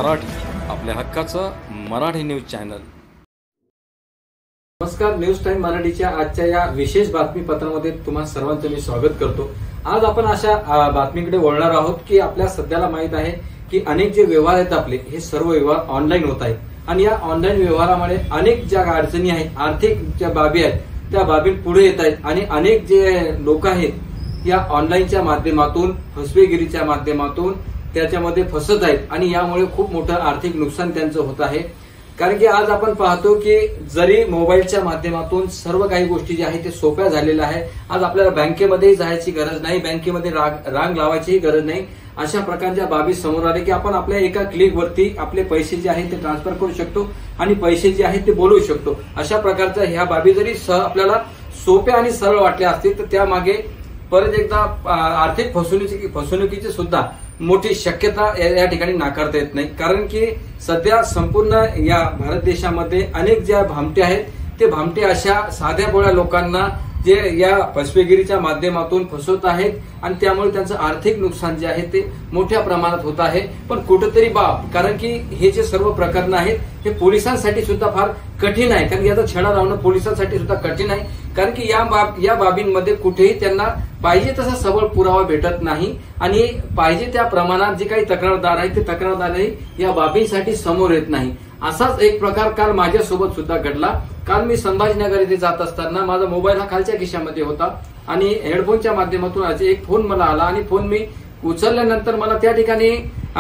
मराठी, आपल्या हक्काचं Marathi news channel. नमस्कार, न्यूज टाइम मराठीच्या आजच्या या विशेष बातमीपत्रामध्ये तुम्हा सर्वांचं मी स्वागत करतो। आज आपण अशा बातमीकडे वळणार आहोत की आपल्या सध्याला माहित आहे की अनेक जे व्यवहार आहेत आपले, हे सर्व व्यवहार ऑनलाईन होत आहेत आणि या ऑनलाईन व्यवहारामुळे अनेक ज्या अडचणी आहेत, आर्थिक ज्या बाबी आहेत त्या बाबी पुढे येत आहेत आणि अनेक जे लोक आहेत या ऑनलाईनच्या माध्यमातून, फसवेगिरीच्या माध्यमातून त्याच्यामध्ये फसत आहेत आणि यामुळे खूप मोठं आर्थिक नुकसान त्यांचं होत आहे। कारण की आज आपण पाहतो की जरी मोबाईलच्या माध्यमातून सर्व काही गोष्टी ज्या आहेत ते सोप्या झालेल्या आहे। आज आपल्याला बँकेमध्येही जायची गरज नाही, बँकेमध्ये रांग लावायचीही गरज नाही। अशा प्रकारच्या बाबी समोर आले की आपण आपल्या एका क्लिकवरती आपले पैसे जे आहेत ते ट्रान्सफर करू शकतो आणि पैसे जे आहेत ते बोलवू शकतो। अशा प्रकारच्या ह्या बाबी जरी आपल्याला सोप्या आणि सरळ वाटल्या असतील तर त्यामागे परत एकदा आर्थिक फसवणुकीची सुद्धा मोठी शक्यता या ठिकाणी नाकारता येत नाही। कारण की सध्या संपूर्ण या भारत देशामध्ये अनेक ज्या भामटे आहेत ते भामटे अशा साध्या भोळ्या लोकांना जे या फसवेगिरीच्या माध्यमातून फसवत आहेत आणि त्यामुळे त्यांचं आर्थिक नुकसान जे आहे ते मोठ्या प्रमाणात होत आहे। पण कुठेतरी कारण की हे जे सर्व प्रकरण आहेत हे पोलिसांसाठी सुद्धा फार कठीण आहे, कारण याचा छडा लावणं पोलिसांसाठी सुद्धा कठीण आहे। कारण की या बाबींमध्ये कुठेही त्यांना पाहिजे तसा सबळ पुरावा भेटत नाही आणि पाहिजे त्या प्रमाणात जे काही तक्रारदार आहेत ते तक्रारदारही या बाबींसाठी समोर येत नाही। असाच एक प्रकार काल माझ्यासोबत सुद्धा घडला। काल मी संभाजीनगर येथे जात असताना माझा मोबाईल हा खालच्या खिशामध्ये होता आणि हेडफोनच्या माध्यमातून एक फोन मला आला आणि फोन मी उचलल्यानंतर मला त्या ठिकाणी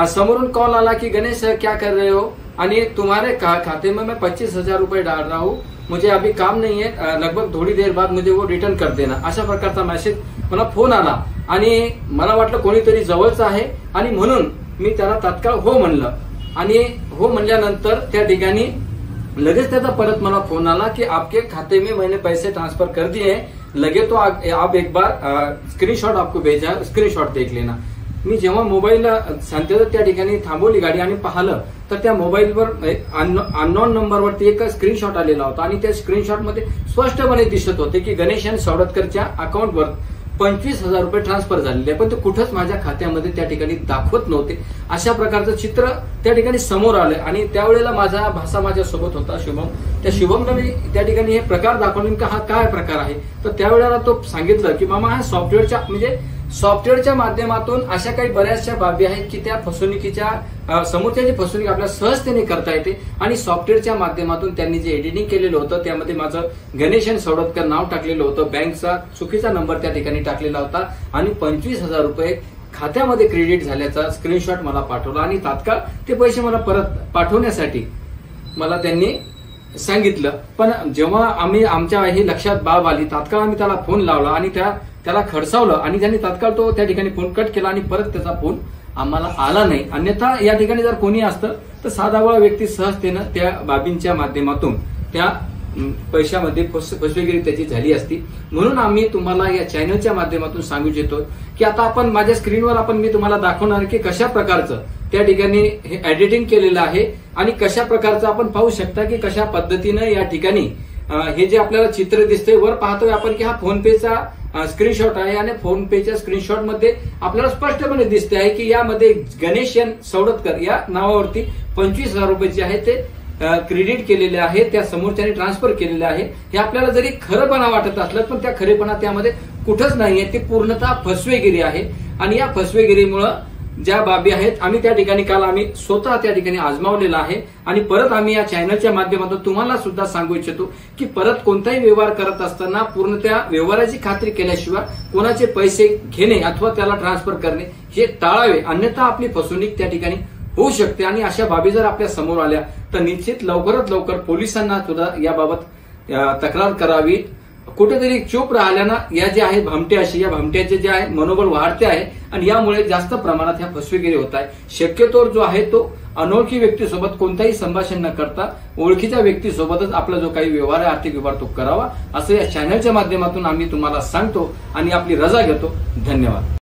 समोरून कॉल आला की गणेश क्या कर रहे हो आणि तुम्हारे खाते में मैं 25,000 रुपये डाल रहा हूँ, मुझे अभी काम नहीं है, लगभग थोड़ी देर बाद मुझे वो रिटर्न कर देना। अशा प्रकारचा मेसेज मला फोन आला आणि मला वाटलं कोणीतरी जवळच आहे आणि म्हणून मी त्याला तात्काळ हो म्हणलं आणि हो म्हणल्यानंतर त्या ठिकाणी लगेच त्याचा परत मला फोन आला की आपके खाते में मैंने पैसे ट्रांसफर कर दिए हैं, लगे तो आप एक बार स्क्रीनशॉट आपको भेजा, स्क्रीनशॉट देख लेना। मी जेव्हा मोबाईल शांततेत त्या ठिकाणी थांबवली गाडी आणि पाहिलं तर त्या मोबाईलवर अननोन नंबरवरती एक स्क्रीनशॉट आलेला होता आणि त्या स्क्रीनशॉटमध्ये स्पष्टपणे दिसत होते की गणेश सौडतकरच्या अकाउंटवर 25,000 रुपये ट्रान्सफर झालेले आहे, पण ते कुठंच माझ्या खात्यामध्ये त्या ठिकाणी दाखवत नव्हते। अशा प्रकारचं चित्र त्या ठिकाणी समोर आलं आणि त्यावेळेला माझा भासा माझ्यासोबत होता शुभम। त्या शुभमला मी त्या ठिकाणी हे प्रकार दाखवले की हा काय प्रकार आहे, तर त्यावेळेला तो सांगितलं की मामा हा सॉफ्टवेअरच्या माध्यमातून अशा काही बऱ्याचशा बाबी आहेत की त्या फसवणुकीच्या समोरच्याची फसवणूक आपल्याला सहजतेने करता येते आणि सॉफ्टवेअरच्या माध्यमातून त्यांनी जे एडिटिंग केलेलं होतं त्यामध्ये माझं गणेश सौडतकर नाव टाकलेलं होतं, बँकचा चुकीचा नंबर त्या ठिकाणी टाकलेला होता आणि 25,000 रुपये खात्यामध्ये क्रेडिट झाल्याचा स्क्रीनशॉट मला पाठवला आणि तात्काळ ते पैसे मला परत पाठवण्यासाठी मला त्यांनी सांगितलं। पण जेव्हा आमच्या ही लक्षात बाब आली, तात्काळ आम्ही त्याला फोन लावला आणि त्याला खडसावलं आणि त्यांनी तात्काळ तो त्या ठिकाणी फोन कट केला आणि परत त्याचा फोन आम्हाला आला नाही। अन्यथा या ठिकाणी जर कोणी असतं तर साधावळा व्यक्ती सहजतेनं त्या बाबींच्या माध्यमातून त्या पैशामध्ये फसवेगिरी त्याची झाली असती। म्हणून आम्ही तुम्हाला या चॅनलच्या माध्यमातून सांगू इच्छितो की आता आपण माझ्या स्क्रीनवर मी तुम्हाला दाखवणार की कशा प्रकारचं त्या ठिकाणी हे एडिटिंग केलेलं आहे आणि कशा प्रकारचं आपण पाहू शकता की कशा पद्धतीनं या ठिकाणी हे जे आपल्याला चित्र दिसतंय, वर पाहतोय आपण की हा फोनपेचा स्क्रीनशॉट आहे आणि फोनपेच्या स्क्रीनशॉट मध्ये आपल्याला स्पष्टपणे दिसते आहे की यामध्ये गणेश सौडतकर या नावावरती 25,000 रुपये जे आहे ते क्रेडिट केलेले आहे, त्या समोरच्याने ट्रान्सफर केलेले आहे। हे आपल्याला जरी खरंपणा वाटत असलं पण त्या खरेपणा त्यामध्ये कुठंच नाहीये, ते पूर्णतः फसवेगिरी आहे आणि या फसवेगिरीमुळे ज्या बाबी आहेत आम्ही त्या ठिकाणी काल स्वतः त्या ठिकाणी आजमावलेला आहे आणि परत आम्ही या चॅनलच्या माध्यमातून तुम्हाला सुद्धा सांगू इच्छितो की परत कोणताही व्यवहार करत असताना पूर्ण त्या व्यवहाराची खात्री केल्याशिवाय कोणाचे पैसे घेणे अथवा त्याला ट्रान्सफर करणे हे टाळावे, अन्यथा आपली फसवणूक त्या ठिकाणी होऊ शकते। आणि अशा बाबी जर आपल्या समोर आल्या तर निश्चित लवकरात लवकर पोलिसांना सुद्धा याबाबत तक्रार करावी। कुठेतरी चूप राहिल्यानं या जे आहेत भामटे या भामट्याचे जे आहे मनोबल वाढते आहे आणि यामुळे जास्त प्रमाणात ह्या फसवेगिरी होत आहे। शक्यतो जो आहे तो अनोळखी व्यक्तीसोबत कोणताही संभाषण न करता ओळखीच्या व्यक्तीसोबतच आपला जो काही व्यवहार आहे, आर्थिक व्यवहार तो करावा, असं या चॅनलच्या माध्यमातून आम्ही तुम्हाला सांगतो आणि आपली रजा घेतो। धन्यवाद।